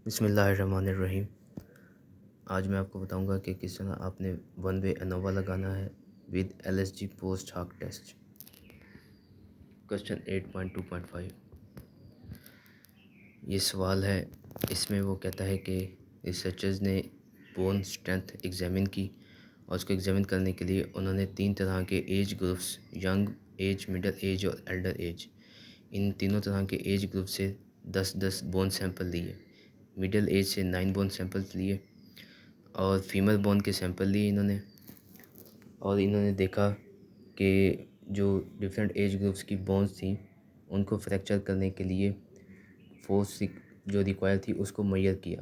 बिस्मिल्लाहिर्रहमानिर्रहीम। आज मैं आपको बताऊंगा कि किस तरह आपने वन वे एनोवा लगाना है विद LSG पोस्ट हाक टेस्ट। क्वेश्चन 8.2.5 ये सवाल है। इसमें वो कहता है कि रिसर्चर्स ने बोन स्ट्रेंथ एग्जामिन की और उसको एग्जामिन करने के लिए उन्होंने 3 तरह के age groups, young age, middle age और एल्डर एज, इन तीनों तरह के एज ग्रुप से 10-10 बोन सैंपल लिए। मिडिल एज से 9 बोन सैंपल लिए और फीमेल बोन के सैंपल लिए इन्होंने। और इन्होंने देखा कि जो डिफरेंट एज ग्रुप्स की बोन्स थी उनको फ्रैक्चर करने के लिए फोर्स जो रिक्वायर थी उसको मेजर किया।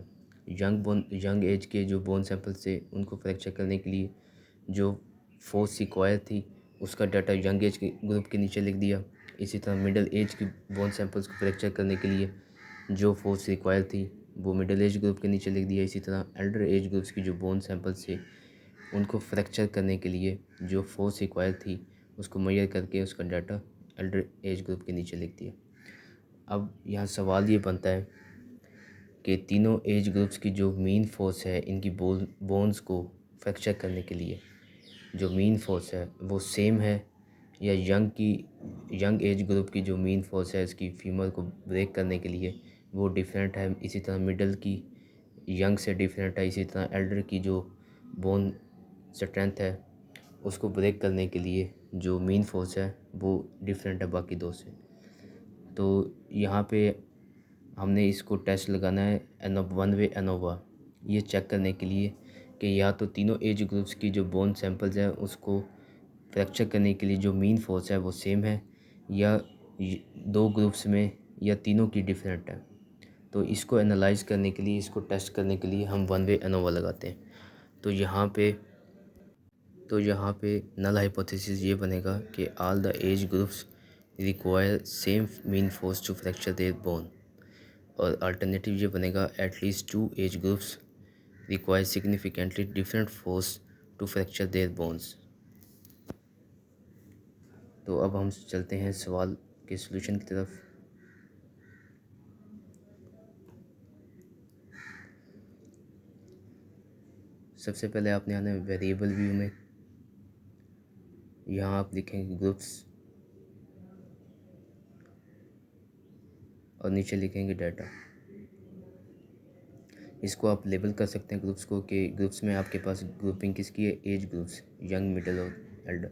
यंग एज के जो बोन सैंपल थे उनको फ्रैक्चर करने के लिए जो फोर्स रिक्वायर थी उसका डाटा यंग एज के ग्रुप के नीचे लिख दिया। इसी तरह मिडिल एज की बोन सैंपल्स को फ्रैक्चर करने के लिए जो फोर्स रिक्वायर थी वो मिडिल एज ग्रुप के नीचे लिख दिया। इसी तरह एल्डर एज ग्रुप्स की जो बोन सैंपल्स थे उनको फ्रैक्चर करने के लिए जो फोर्स रिक्वायर थी उसको मेजर करके उसका डाटा एल्डर एज ग्रुप के नीचे लिख दिया। अब यहाँ सवाल ये बनता है कि तीनों एज ग्रुप्स की जो मीन फोर्स है इनकी बोन्स को फ्रैक्चर करने के लिए जो मीन फोर्स है वो सेम है या यंग एज ग्रुप की जो मीन फोर्स है इसकी फीमर को ब्रेक करने के लिए वो डिफरेंट है। इसी तरह मिडल की यंग से डिफरेंट है। इसी तरह एल्डर की जो बोन स्ट्रेंथ है उसको ब्रेक करने के लिए जो मीन फोर्स है वो डिफरेंट है बाकी दो से। तो यहाँ पे हमने इसको टेस्ट लगाना है वन वे एनोवा, ये चेक करने के लिए कि या तो तीनों एज ग्रुप्स की जो बोन सैंपल्स हैं उसको फ्रैक्चर करने के लिए जो मीन फोर्स है वो सेम है या दो ग्रुप्स में या तीनों की डिफरेंट है। तो इसको एनालाइज करने के लिए, इसको टेस्ट करने के लिए हम वन वे एनोवा लगाते हैं। तो यहाँ पे नल हाइपोथेसिस ये बनेगा कि all the age groups require same mean force to fracture their bone. और अल्टरनेटिव ये बनेगा at least 2 age groups require significantly different force to fracture their bones. तो अब हम चलते हैं सवाल के सलूशन की तरफ। सबसे पहले आपने आना है वेरिएबल व्यू में। यहाँ आप लिखेंगे ग्रुप्स और नीचे लिखेंगे डाटा। इसको आप लेबल कर सकते हैं ग्रुप्स को कि ग्रुप्स में आपके पास ग्रुपिंग किसकी है, एज ग्रुप्स, यंग, मिडल और एल्डर।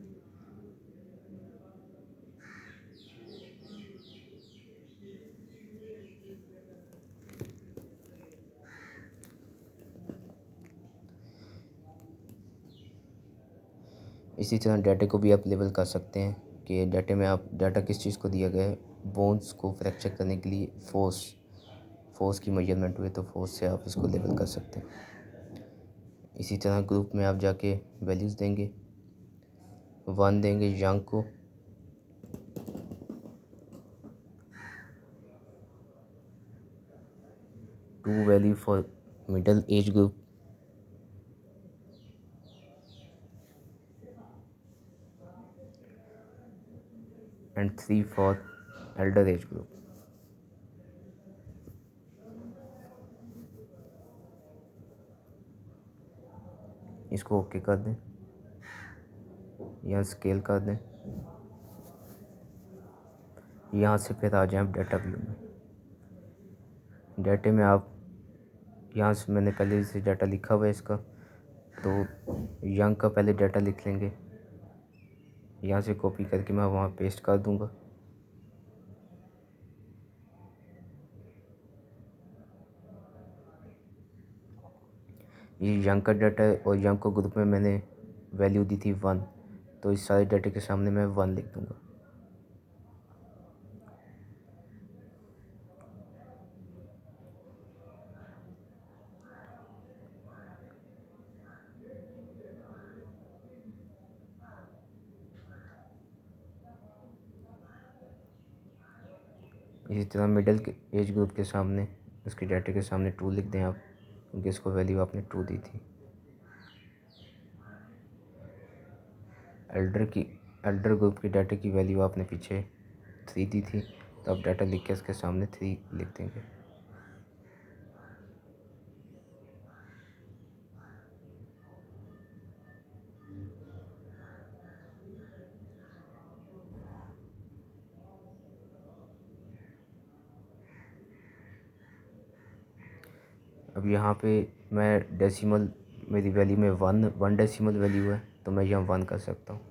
इसी तरह डाटे को भी आप लेबल कर सकते हैं कि डाटे में आप डाटा किस चीज़ को दिया गया है, बोन्स को फ्रैक्चर करने के लिए फोर्स की मेजरमेंट हुई तो फोर्स से आप इसको लेबल कर सकते हैं। इसी तरह ग्रुप में आप जाके वैल्यूज़ देंगे, 1 देंगे यंग को, 2 value for middle age group, and 3 for Elder age group. इसको ओके कर दें, यहाँ स्केल कर दें। यहाँ से फिर आ जाएं डाटा व्यू में। डाटे में आप यहाँ से मैंने पहले से डाटा लिखा हुआ है इसका, तो यंग का पहले डाटा लिख लेंगे। यहाँ से कॉपी करके मैं वहाँ पेस्ट कर दूँगा। ये यंग का डाटा है और यंग को ग्रुप में मैंने वैल्यू दी थी 1, तो इस सारे डाटे के सामने मैं 1 लिख दूँगा। इसी तरह मिडिल के एज ग्रुप के सामने, उसके डाटे के सामने 2 लिख दें आप, क्योंकि इसको वैल्यू आपने 2 दी थी। एल्डर ग्रुप की डाटे की वैल्यू आपने पीछे 3 दी थी, तो आप डाटा लिख के इसके सामने 3 लिख देंगे। अब यहाँ पे मैं डेसिमल, मेरी वैल्यू में वन डेसिमल वैल्यू है तो मैं यहाँ 1 कर सकता हूँ।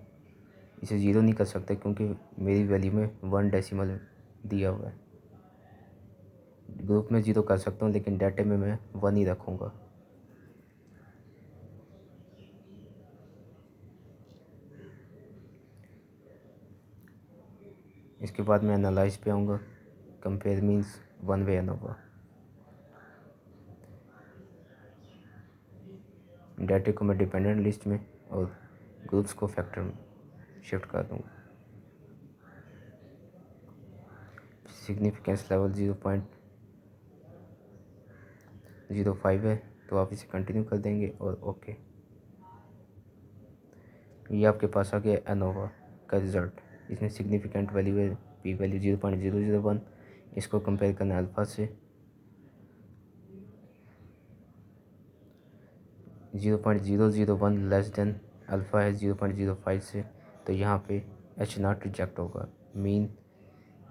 इसे 0 नहीं कर सकता क्योंकि मेरी वैल्यू में 1 डेसिमल दिया हुआ है। ग्रुप में 0 कर सकता हूँ लेकिन डाटे में मैं 1 ही रखूँगा। इसके बाद मैं एनालाइज पे आऊँगा। Compare means one way ANOVA. डाटे को मैं डिपेंडेंट लिस्ट में और ग्रुप्स को फैक्टर में शिफ्ट कर दूँगा। सिग्निफिकेंस लेवल 0.05 है तो आप इसे कंटिन्यू कर देंगे और ओके। ये आपके पास आ गया एनोवा का रिज़ल्ट। इसमें सिग्निफिकेंट वैल्यू है पी वैल्यू 0.001। इसको कंपेयर करना अल्फ़ा से 0.001 लेस देन अल्फ़ा है 0.05 से, तो यहाँ पे H0 रिजेक्ट होगा। मीन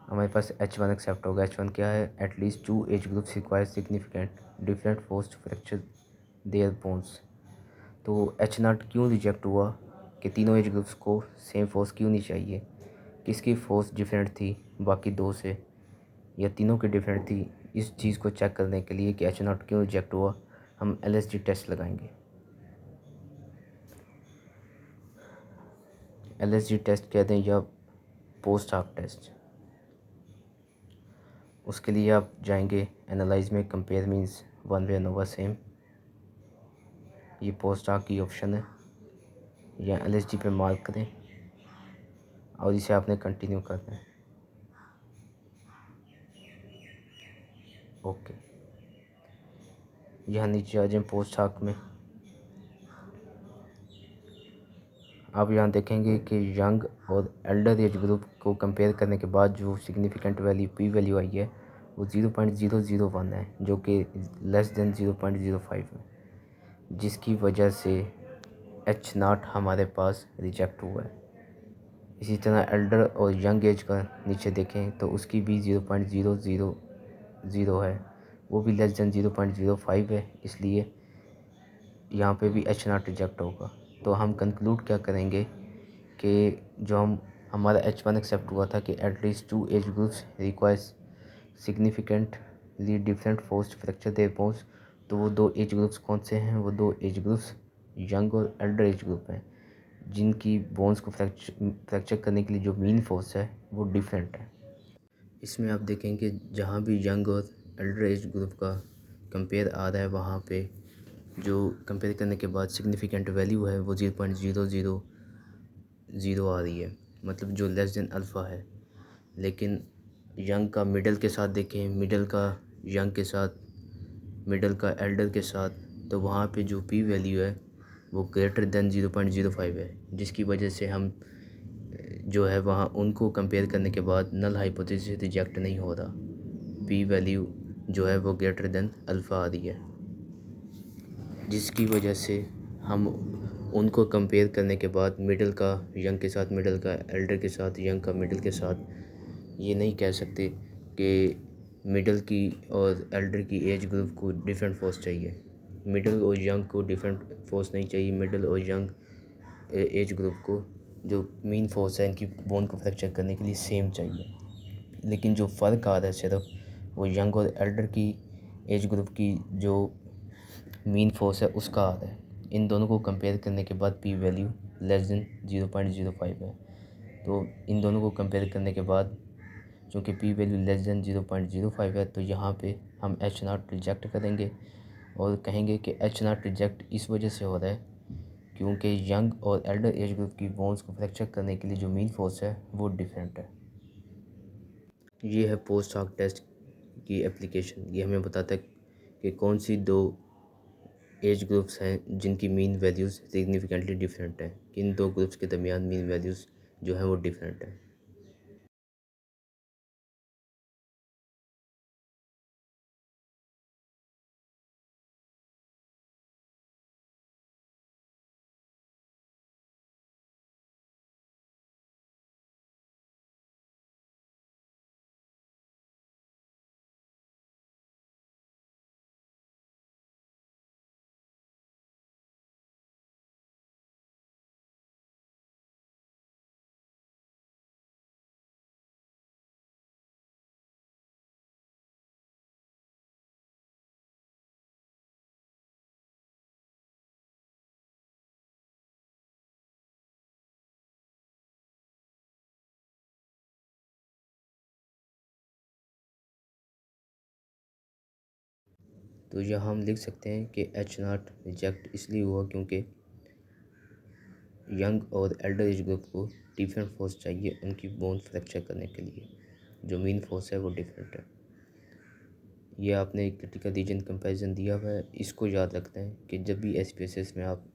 हमारे पास H1 एक्सेप्ट होगा। H1 क्या है? At least 2 age groups require significant different force to fracture their bones. तो H0 क्यों रिजेक्ट हुआ कि तीनों एज ग्रुप्स को सेम फोर्स क्यों नहीं चाहिए? किसकी फ़ोर्स डिफरेंट थी बाकी दो से, या तीनों की डिफरेंट थी? इस चीज़ को चेक करने के लिए कि H0 क्यों रिजेक्ट हुआ, हम LSG टेस्ट लगाएंगे। LSG टेस्ट कहते हैं या पोस्ट हाक टेस्ट। उसके लिए आप जाएंगे एनालाइज में, compare means one way ANOVA same. ये पोस्ट हाक की ऑप्शन है, या LSG पे मार्क करें और इसे आपने कंटिन्यू करना है। ओके, यहाँ नीचे आ जाए पोस्ट हाक में। आप यहाँ देखेंगे कि यंग और एल्डर एज ग्रुप को कंपेयर करने के बाद जो सिग्निफिकेंट वैल्यू पी वैल्यू आई है वो 0.001 है, जो कि लेस देन 0.05 है, जिसकी वजह से H0 हमारे पास रिजेक्ट हुआ है। इसी तरह एल्डर और यंग एज का नीचे देखें तो उसकी भी 0.000 है, वो भी लेस देन 0.05 है, इसलिए यहाँ पे भी H0 रिजेक्ट होगा। तो हम कंक्लूड क्या करेंगे कि जो हमारा H1 एक्सेप्ट हुआ था कि at least 2 age groups requires significantly different force fracture their bones. तो वो दो एज ग्रुप्स कौन से हैं? वो दो एज ग्रुप्स यंग और एल्डर एज ग्रुप हैं, जिनकी बोन्स को फ्रैक्चर करने के लिए जो मीन फोर्स है वो डिफरेंट है। इसमें आप देखेंगे जहाँ भी यंग और एल्डर एज ग्रुप का कंपेयर आ रहा है, वहाँ पे जो कंपेयर करने के बाद सिग्निफिकेंट वैल्यू है वो 0.000 आ रही है, मतलब जो लेस देन अल्फ़ा है। लेकिन यंग का मिडल के साथ देखें, मिडल का यंग के साथ, मिडल का एल्डर के साथ, तो वहाँ पे जो पी वैल्यू है वो ग्रेटर देन 0.05 है, जिसकी वजह से हम जो है वहाँ उनको कंपेयर करने के बाद नल हाइपोथेसिस रिजेक्ट नहीं हो रहा। पी वैल्यू जो है वो ग्रेटर देन अल्फ़ा आ रही है, जिसकी वजह से हम उनको कंपेयर करने के बाद मिडल का यंग के साथ, मिडल का एल्डर के साथ, यंग का मिडल के साथ ये नहीं कह सकते कि मिडल की और एल्डर की एज ग्रुप को डिफरेंट फोर्स चाहिए। मिडल और यंग को डिफरेंट फोर्स नहीं चाहिए, मिडल और यंग एज ग्रुप को जो मीन फोर्स है इनकी बोन को फ्रैक्चर करने के लिए सेम चाहिए। लेकिन जो फ़र्क आ रहा है सिर्फ वो यंग और एल्डर की एज ग्रुप की जो मीन फोर्स है उसका आ रहा है। इन दोनों को कंपेयर करने के बाद पी वैल्यू लेस देन 0.05 है। तो इन दोनों को कंपेयर करने के बाद चूँकि पी वैल्यू लेस देन 0.05 है, तो यहाँ पे हम H0 रिजेक्ट करेंगे और कहेंगे कि H0 रिजेक्ट इस वजह से हो रहा है क्योंकि यंग और एल्डर एज ग्रुप की बोन्स को फ्रैक्चर करने के लिए जो मीन फोर्स है वो डिफरेंट है। ये है पोस्ट हॉक टेस्ट की एप्लीकेशन। ये हमें बताता है कि कौन सी दो एज ग्रुप्स हैं जिनकी मीन वैल्यूज़ सिग्निफिकेंटली डिफरेंट हैं, किन दो ग्रुप्स के दरमियान मीन वैल्यूज़ जो हैं वो डिफरेंट हैं। तो यहाँ हम लिख सकते हैं कि एच नॉट रिजेक्ट इसलिए हुआ क्योंकि यंग और एल्डर एज ग्रुप को डिफरेंट फोर्स चाहिए उनकी बोन फ्रैक्चर करने के लिए। जो मेन फोर्स है वो डिफरेंट है। ये आपने क्रिटिकल रीजन कंपैरिजन दिया हुआ है, इसको याद रखना है कि जब भी एसपीएसएस में आप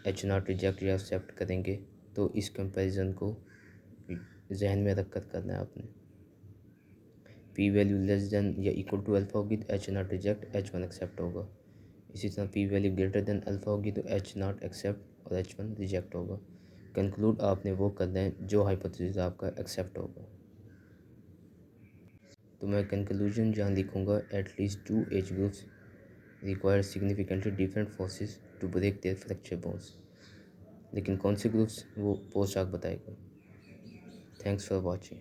एच नॉट रिजेक्ट या एक्सेप्ट करेंगे तो इस कंपैरिजन को जहन में रख कर करना है आपने। पी वैल्यू लेस देन या इक्वल टू अल्फ़ा होगी तो H not reject H one accept होगा। इसी तरह P value greater than alpha होगी तो एच नॉट एक्सेप्ट और एच वन रिजेक्ट होगा। कंक्लूड आपने वो करना है जो हाइपोथेसिस आपका एक्सेप्ट होगा। तो मैं कंक्लूजन जहाँ लिखूँगा at least two age groups require significantly different forces to break their fracture bones. लेकिन कौन से ग्रुप्स वो पोस्ट आग बताएगा। Thanks for watching.